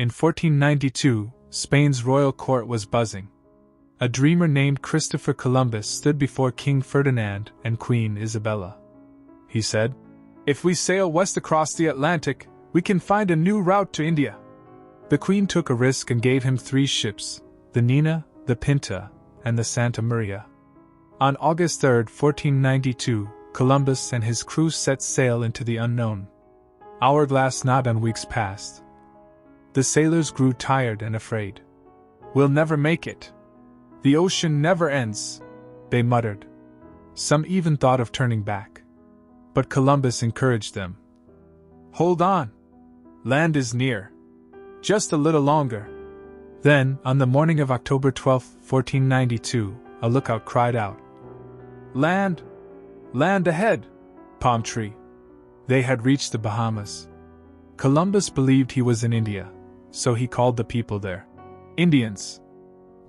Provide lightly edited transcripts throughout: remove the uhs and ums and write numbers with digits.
In 1492, Spain's royal court was buzzing. A dreamer named Christopher Columbus stood before King Ferdinand and Queen Isabella. He said, "If we sail west across the Atlantic, we can find a new route to India." The Queen took a risk and gave him 3 ships, the Nina, the Pinta, and the Santa Maria. On August 3, 1492, Columbus and his crew set sail into the unknown. Hourglass not and weeks passed. The sailors grew tired and afraid. "We'll never make it. The ocean never ends," they muttered. Some even thought of turning back. But Columbus encouraged them. "Hold on. Land is near. Just a little longer." Then, on the morning of October 12, 1492, a lookout cried out, "Land! Land ahead! Palm tree!" They had reached the Bahamas. Columbus believed he was in India, so he called the people there Indians.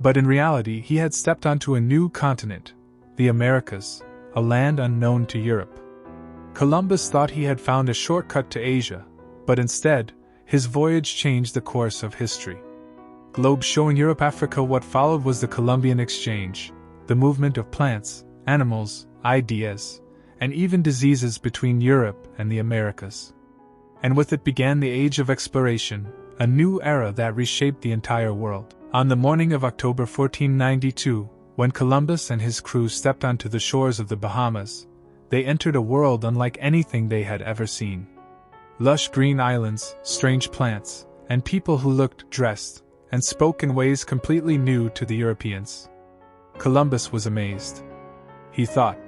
But in reality, he had stepped onto a new continent, the Americas, a land unknown to Europe. Columbus thought he had found a shortcut to Asia, but instead, his voyage changed the course of history. Globe showing Europe-Africa. What followed was the Columbian Exchange, the movement of plants, animals, ideas, and even diseases between Europe and the Americas. And with it began the Age of Exploration, a new era that reshaped the entire world. On the morning of October 1492, when Columbus and his crew stepped onto the shores of the Bahamas, they entered a world unlike anything they had ever seen. Lush green islands, strange plants, and people who looked, dressed, and spoke in ways completely new to the Europeans. Columbus was amazed. He thought,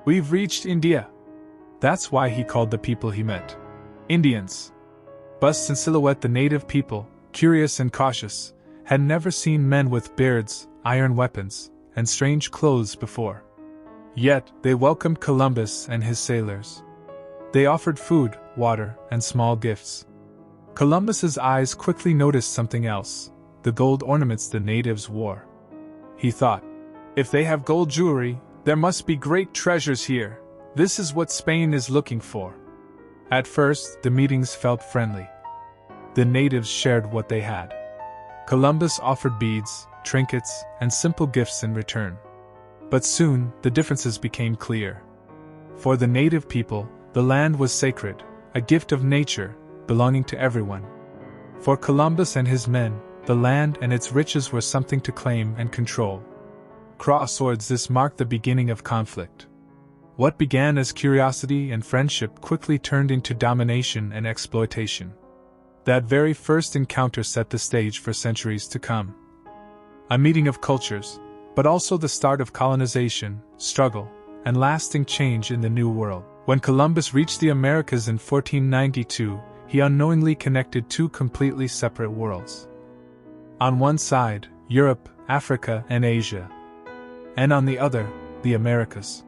"We've reached India." That's why he called the people he met Indians. Busts in silhouette, the native people, curious and cautious, had never seen men with beards, iron weapons, and strange clothes before. Yet, they welcomed Columbus and his sailors. They offered food, water, and small gifts. Columbus's eyes quickly noticed something else: the gold ornaments the natives wore. He thought, "If they have gold jewelry, there must be great treasures here. This is what Spain is looking for." At first, the meetings felt friendly. The natives shared what they had. Columbus offered beads, trinkets, and simple gifts in return. But soon, the differences became clear. For the native people, the land was sacred, a gift of nature, belonging to everyone. For Columbus and his men, the land and its riches were something to claim and control. Crosswords, this marked the beginning of conflict. What began as curiosity and friendship quickly turned into domination and exploitation. That very first encounter set the stage for centuries to come. A meeting of cultures, but also the start of colonization, struggle, and lasting change in the New World. When Columbus reached the Americas in 1492, he unknowingly connected 2 completely separate worlds. On one side, Europe, Africa, and Asia. And on the other, the Americas.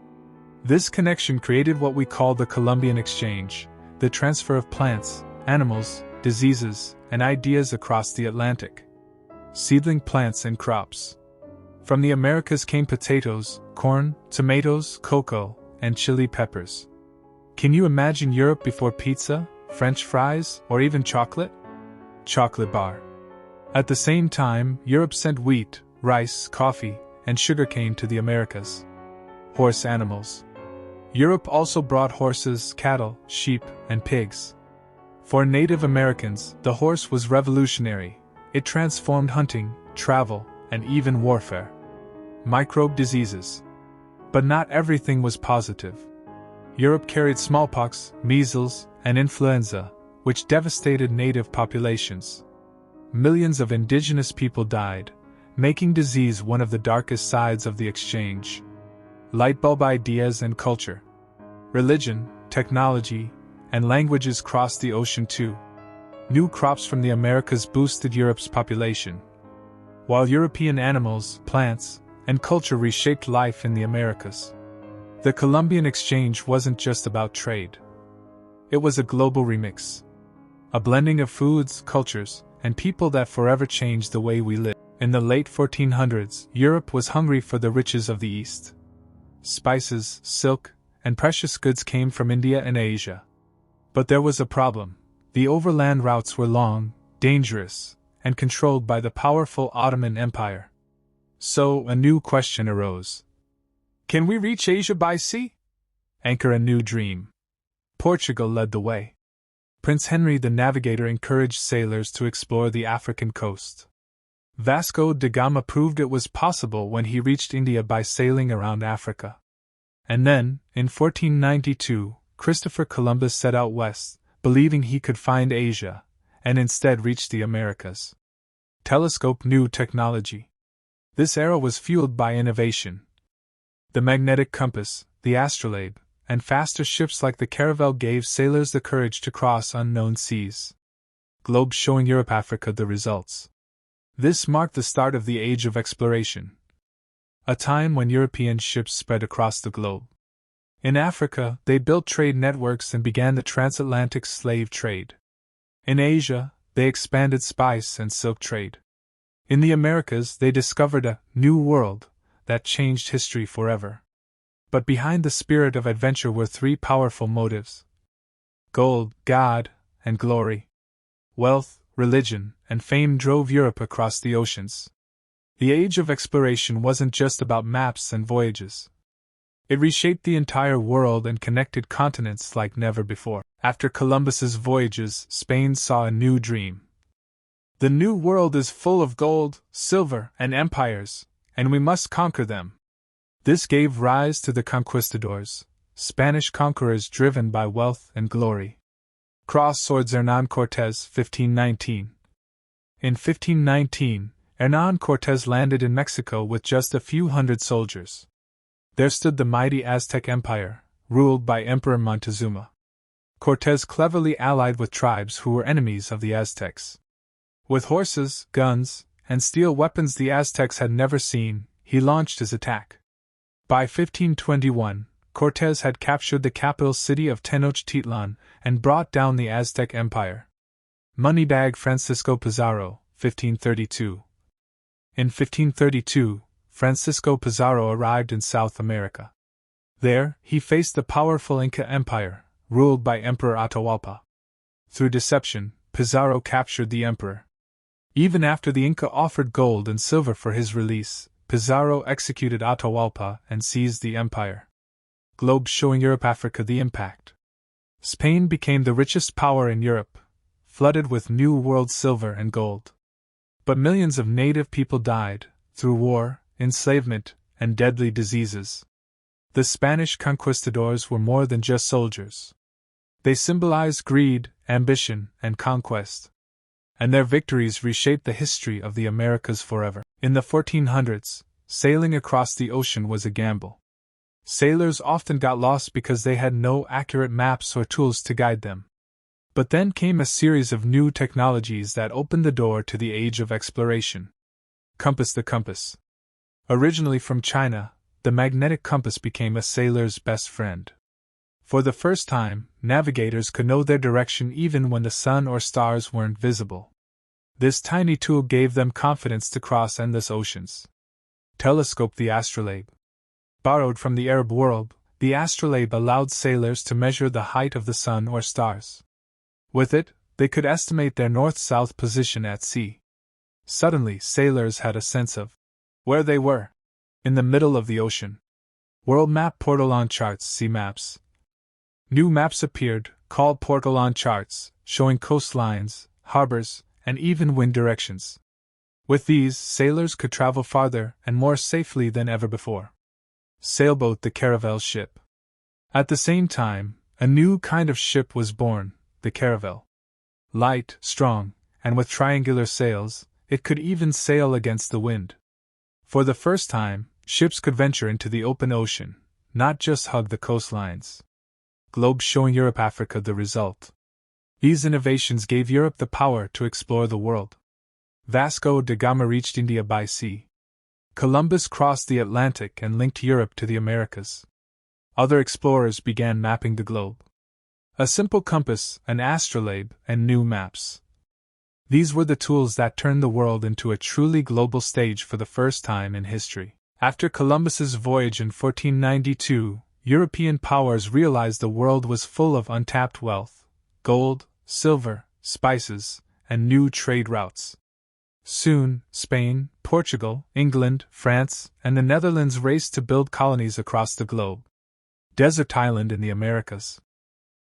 This connection created what we call the Columbian Exchange, the transfer of plants, animals, diseases, and ideas across the Atlantic. Seedling plants and crops. From the Americas came potatoes, corn, tomatoes, cocoa, and chili peppers. Can you imagine Europe before pizza, French fries, or even chocolate? Chocolate bar. At the same time, Europe sent wheat, rice, coffee, and sugarcane to the Americas. Horse animals. Europe also brought horses, cattle, sheep, and pigs. For Native Americans, the horse was revolutionary. It transformed hunting, travel, and even warfare. Microbe diseases. But not everything was positive. Europe carried smallpox, measles, and influenza, which devastated native populations. Millions of indigenous people died, making disease one of the darkest sides of the exchange. Lightbulb ideas and culture. Religion, technology, and languages crossed the ocean too. New crops from the Americas boosted Europe's population, while European animals, plants, and culture reshaped life in the Americas. The Columbian Exchange wasn't just about trade. It was a global remix. A blending of foods, cultures, and people that forever changed the way we live. In the late 1400s, Europe was hungry for the riches of the East. Spices, silk, and precious goods came from India and Asia. But there was a problem. The overland routes were long, dangerous, and controlled by the powerful Ottoman Empire. So, a new question arose. Can we reach Asia by sea? Anchor a new dream. Portugal led the way. Prince Henry the Navigator encouraged sailors to explore the African coast. Vasco da Gama proved it was possible when he reached India by sailing around Africa. And then, in 1492, Christopher Columbus set out west, believing he could find Asia, and instead reached the Americas. Telescope new technology. This era was fueled by innovation. The magnetic compass, the astrolabe, and faster ships like the caravel gave sailors the courage to cross unknown seas. Globe showing Europe-Africa the results. This marked the start of the Age of Exploration, a time when European ships spread across the globe. In Africa, they built trade networks and began the transatlantic slave trade. In Asia, they expanded spice and silk trade. In the Americas, they discovered a new world that changed history forever. But behind the spirit of adventure were three powerful motives: gold, God, and glory. Wealth, religion, and fame drove Europe across the oceans. The Age of Exploration wasn't just about maps and voyages. It reshaped the entire world and connected continents like never before. After Columbus's voyages, Spain saw a new dream. The New World is full of gold, silver, and empires, and we must conquer them. This gave rise to the conquistadors, Spanish conquerors driven by wealth and glory. Cross swords Hernán Cortés, 1519. In 1519, Hernán Cortés landed in Mexico with just a few hundred soldiers. There stood the mighty Aztec Empire, ruled by Emperor Montezuma. Cortés cleverly allied with tribes who were enemies of the Aztecs. With horses, guns, and steel weapons the Aztecs had never seen, he launched his attack. By 1521, Cortés had captured the capital city of Tenochtitlan and brought down the Aztec Empire. Moneybag Francisco Pizarro, 1532. In 1532, Francisco Pizarro arrived in South America. There, he faced the powerful Inca Empire, ruled by Emperor Atahualpa. Through deception, Pizarro captured the emperor. Even after the Inca offered gold and silver for his release, Pizarro executed Atahualpa and seized the empire. Globe showing Europe-Africa the impact. Spain became the richest power in Europe, flooded with New World silver and gold. But millions of native people died, through war, enslavement, and deadly diseases. The Spanish conquistadors were more than just soldiers. They symbolized greed, ambition, and conquest. And their victories reshaped the history of the Americas forever. In the 1400s, sailing across the ocean was a gamble. Sailors often got lost because they had no accurate maps or tools to guide them. But then came a series of new technologies that opened the door to the Age of Exploration. Compass. The compass. Originally from China, the magnetic compass became a sailor's best friend. For the first time, navigators could know their direction even when the sun or stars weren't visible. This tiny tool gave them confidence to cross endless oceans. Telescope. The astrolabe. Borrowed from the Arab world, the astrolabe allowed sailors to measure the height of the sun or stars. With it, they could estimate their north-south position at sea. Suddenly, sailors had a sense of where they were. In the middle of the ocean. World map. Portolan charts. Sea maps. New maps appeared, called portolan charts, showing coastlines, harbors, and even wind directions. With these, sailors could travel farther and more safely than ever before. Sailboat. The caravel ship. At the same time, a new kind of ship was born, the caravel. Light, strong, and with triangular sails, it could even sail against the wind. For the first time, ships could venture into the open ocean, not just hug the coastlines. Globe showing Europe-Africa the result. These innovations gave Europe the power to explore the world. Vasco da Gama reached India by sea. Columbus crossed the Atlantic and linked Europe to the Americas. Other explorers began mapping the globe. A simple compass, an astrolabe, and new maps. These were the tools that turned the world into a truly global stage for the first time in history. After Columbus's voyage in 1492, European powers realized the world was full of untapped wealth, gold, silver, spices, and new trade routes. Soon, Spain, Portugal, England, France, and the Netherlands raced to build colonies across the globe. Desert island in the Americas.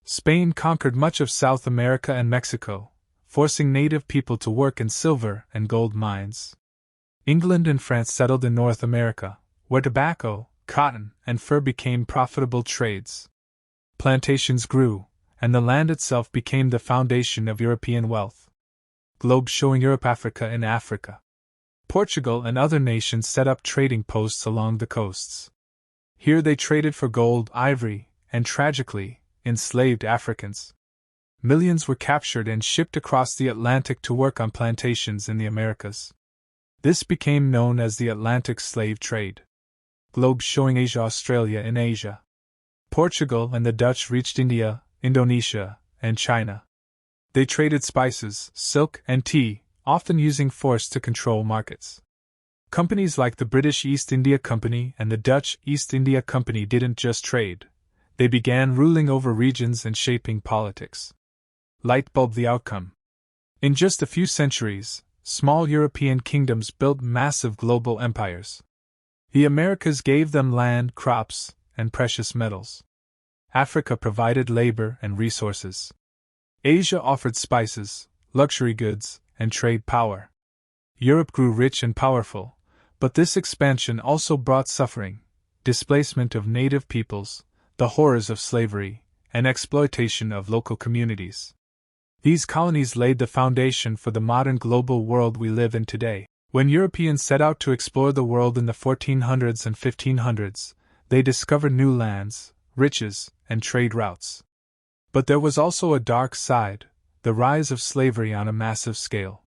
Spain conquered much of South America and Mexico, forcing native people to work in silver and gold mines. England and France settled in North America, where tobacco, cotton, and fur became profitable trades. Plantations grew, and the land itself became the foundation of European wealth. Globe showing Europe, Africa, and Africa. Portugal and other nations set up trading posts along the coasts. Here they traded for gold, ivory, and tragically, enslaved Africans. Millions were captured and shipped across the Atlantic to work on plantations in the Americas. This became known as the Atlantic slave trade. Globe showing Asia, Australia in Asia. Portugal and the Dutch reached India, Indonesia, and China. They traded spices, silk, and tea, often using force to control markets. Companies like the British East India Company and the Dutch East India Company didn't just trade, they began ruling over regions and shaping politics. Light bulb the outcome. In just a few centuries, small European kingdoms built massive global empires. The Americas gave them land, crops, and precious metals. Africa provided labor and resources. Asia offered spices, luxury goods, and trade power. Europe grew rich and powerful, but this expansion also brought suffering, displacement of native peoples, the horrors of slavery, and exploitation of local communities. These colonies laid the foundation for the modern global world we live in today. When Europeans set out to explore the world in the 1400s and 1500s, they discovered new lands, riches, and trade routes. But there was also a dark side, the rise of slavery on a massive scale.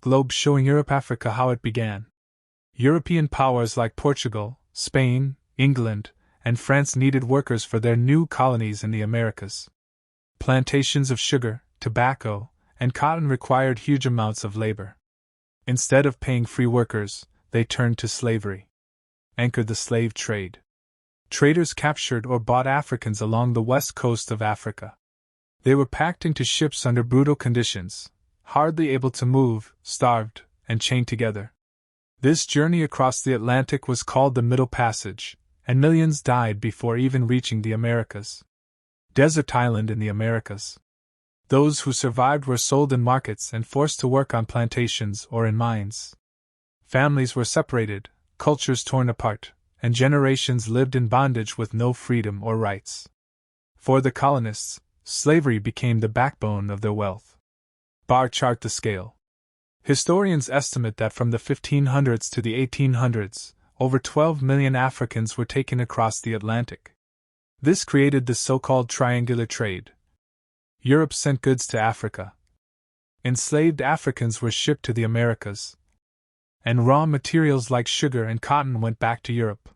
Globe showing Europe, Africa, how it began. European powers like Portugal, Spain, England, and France needed workers for their new colonies in the Americas. Plantations of sugar, tobacco, and cotton required huge amounts of labor. Instead of paying free workers, they turned to slavery. Anchored the slave trade. Traders captured or bought Africans along the west coast of Africa. They were packed into ships under brutal conditions, hardly able to move, starved, and chained together. This journey across the Atlantic was called the Middle Passage, and millions died before even reaching the Americas. Desert island in the Americas. Those who survived were sold in markets and forced to work on plantations or in mines. Families were separated, cultures torn apart, and generations lived in bondage with no freedom or rights. For the colonists, slavery became the backbone of their wealth. Bar chart the scale. Historians estimate that from the 1500s to the 1800s, over 12 million Africans were taken across the Atlantic. This created the so-called triangular trade. Europe sent goods to Africa. Enslaved Africans were shipped to the Americas. And raw materials like sugar and cotton went back to Europe.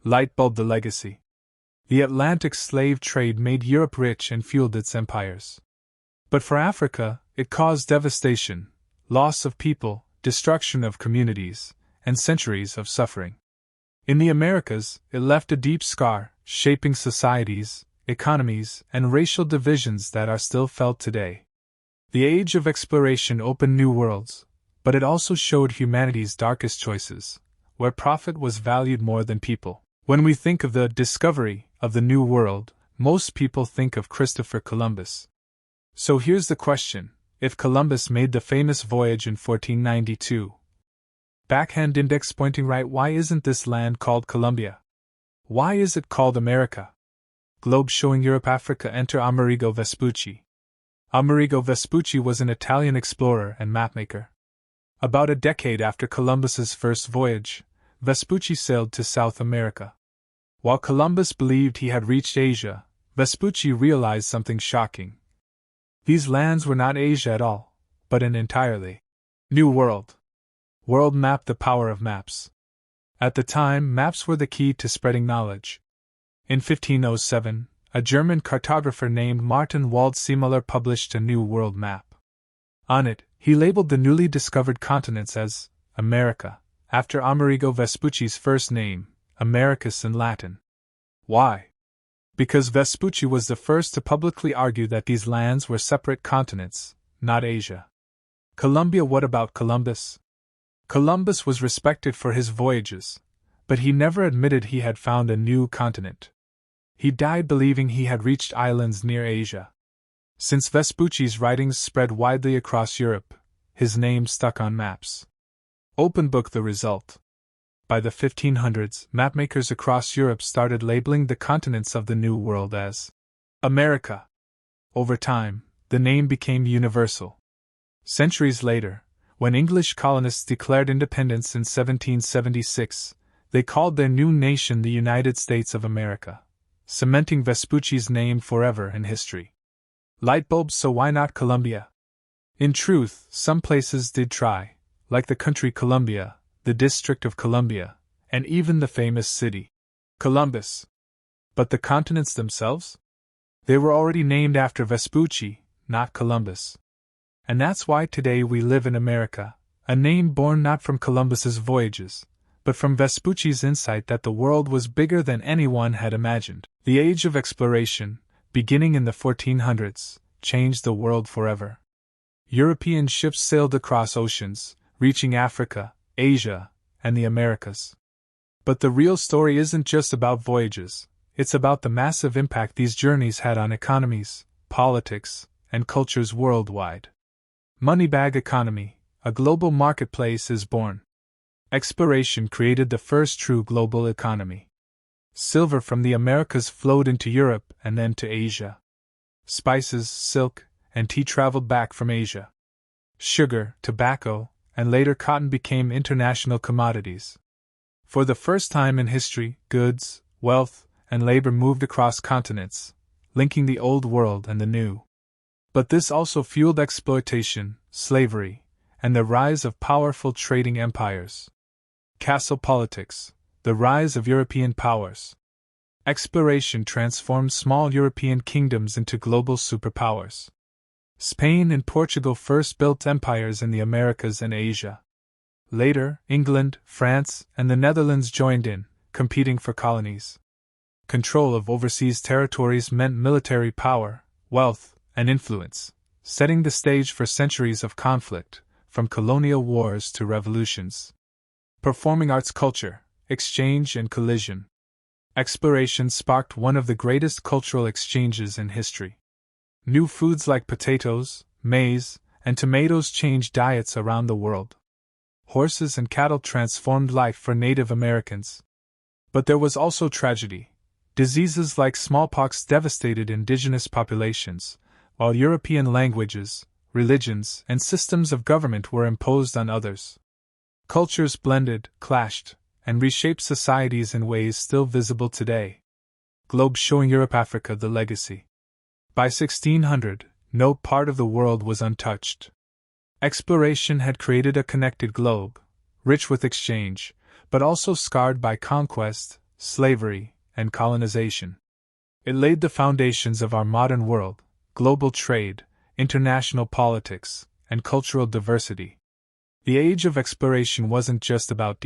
Light bulb the legacy. The Atlantic slave trade made Europe rich and fueled its empires. But for Africa, it caused devastation, loss of people, destruction of communities, and centuries of suffering. In the Americas, it left a deep scar, shaping societies, economies, and racial divisions that are still felt today. The age of exploration opened new worlds, but it also showed humanity's darkest choices, where profit was valued more than people. When we think of the discovery of the New World, most people think of Christopher Columbus. So here's the question: if Columbus made the famous voyage in 1492, backhand index pointing right, why isn't this land called Columbia? Why is it called America? Globe showing Europe, Africa. Enter Amerigo Vespucci. Amerigo Vespucci was an Italian explorer and mapmaker. About a decade after Columbus's first voyage, Vespucci sailed to South America. While Columbus believed he had reached Asia, Vespucci realized something shocking. These lands were not Asia at all, but an entirely new world. World map, the power of maps. At the time, maps were the key to spreading knowledge. In 1507, a German cartographer named Martin Waldseemüller published a new world map. On it, he labeled the newly discovered continents as America, after Amerigo Vespucci's first name, Americus in Latin. Why? Because Vespucci was the first to publicly argue that these lands were separate continents, not Asia. Columbia. What about Columbus? Columbus was respected for his voyages, but he never admitted he had found a new continent. He died believing he had reached islands near Asia. Since Vespucci's writings spread widely across Europe, his name stuck on maps. Open book the result. By the 1500s, mapmakers across Europe started labeling the continents of the New World as America. Over time, the name became universal. Centuries later, when English colonists declared independence in 1776, they called their new nation the United States of America, cementing Vespucci's name forever in history. Light bulbs, so why not Columbia? In truth, some places did try, like the country Columbia, the District of Columbia, and even the famous city, Columbus. But the continents themselves? They were already named after Vespucci, not Columbus. And that's why today we live in America, a name born not from Columbus's voyages, but from Vespucci's insight that the world was bigger than anyone had imagined. The age of exploration, beginning in the 1400s, changed the world forever. European ships sailed across oceans, reaching Africa, Asia, and the Americas. But the real story isn't just about voyages, it's about the massive impact these journeys had on economies, politics, and cultures worldwide. Moneybag economy, a global marketplace is born. Exploration created the first true global economy. Silver from the Americas flowed into Europe and then to Asia. Spices, silk, and tea traveled back from Asia. Sugar, tobacco, and later cotton became international commodities. For the first time in history, goods, wealth, and labor moved across continents, linking the old world and the new. But this also fueled exploitation, slavery, and the rise of powerful trading empires. Castle politics, the rise of European powers. Exploration transformed small European kingdoms into global superpowers. Spain and Portugal first built empires in the Americas and Asia. Later, England, France, and the Netherlands joined in, competing for colonies. Control of overseas territories meant military power, wealth, and influence, setting the stage for centuries of conflict, from colonial wars to revolutions. Performing arts, culture, exchange, and collision. Exploration sparked one of the greatest cultural exchanges in history. New foods like potatoes, maize, and tomatoes changed diets around the world. Horses and cattle transformed life for Native Americans. But there was also tragedy. Diseases like smallpox devastated indigenous populations, while European languages, religions, and systems of government were imposed on others. Cultures blended, clashed, and reshaped societies in ways still visible today. Globe showing Europe-Africa the legacy. By 1600, no part of the world was untouched. Exploration had created a connected globe, rich with exchange, but also scarred by conquest, slavery, and colonization. It laid the foundations of our modern world, global trade, international politics, and cultural diversity. The age of exploration wasn't just about